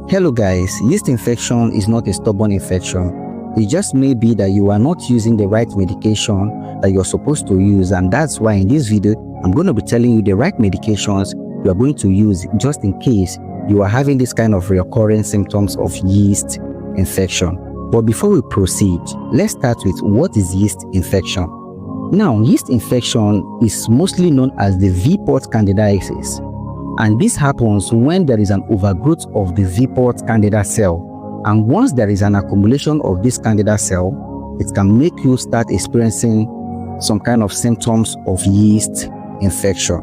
Hello guys, yeast infection is not a stubborn infection. It just may be that you are not using the right medication that you're supposed to use, and that's why in this video I'm going to be telling you the right medications you are going to use just in case you are having this kind of recurring symptoms of yeast infection. But before we proceed, let's start with what is yeast infection. Now, yeast infection is mostly known as the V-port candidiasis, and this happens when there is an overgrowth of the V-port candida cell, and once there is an accumulation of this candida cell, it can make you start experiencing some kind of symptoms of yeast infection.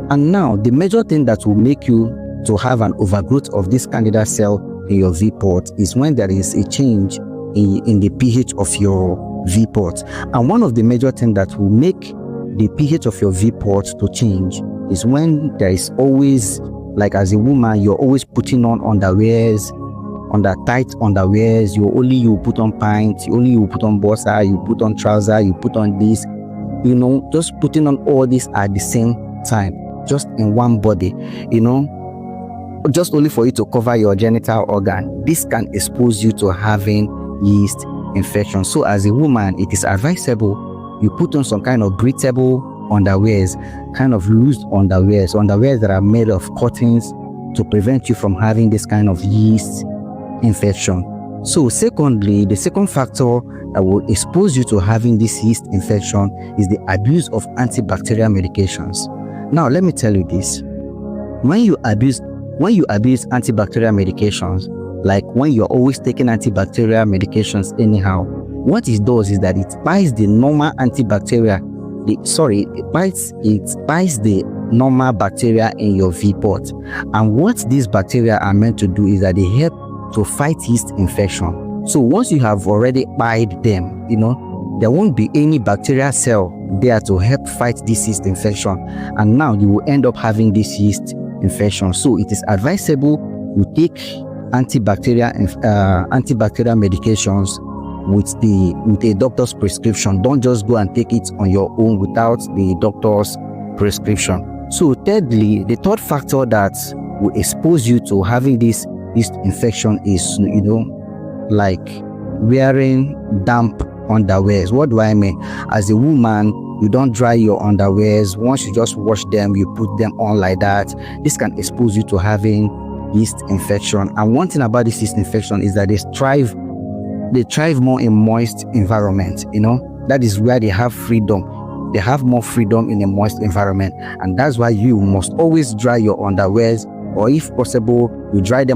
And now the major thing that will make you to have an overgrowth of this candida cell in your V-port is when there is a change in the pH of your V-port. And one of the major things that will make the pH of your V-port to change is when there is always, like as a woman, you're always putting on underwears, under tight underwears, you put on pants, you put on boxer, you put on trouser, you put on this, just putting on all this at the same time, just in one body, just only for you to cover your genital organ. This can expose you to having yeast infection. So as a woman, it is advisable you put on some kind of breathable underwears, kind of loose underwears that are made of cottons to prevent you from having this kind of yeast infection. So secondly, the second factor that will expose you to having this yeast infection is the abuse of antibacterial medications. Now let me tell you this: when you abuse antibacterial medications, like when you're always taking antibacterial medications anyhow, what it does is that it bites the normal antibacterial, it bites the normal bacteria in your V-port. And what these bacteria are meant to do is that they help to fight yeast infection. So once you have already bite them, there won't be any bacterial cell there to help fight this yeast infection, and now you will end up having this yeast infection. So it is advisable you take antibacterial medications with a doctor's prescription. Don't just go and take it on your own without the doctor's prescription. So thirdly, the third factor that will expose you to having this yeast infection is like wearing damp underwears. What do I mean? As a woman, you don't dry your underwears. Once you just wash them, you put them on like that. This can expose you to having yeast infection. And one thing about this yeast infection is that they thrive more in moist environment. That is where they have freedom. They have more freedom in a moist environment, and that's why you must always dry your underwears, or if possible, you dry them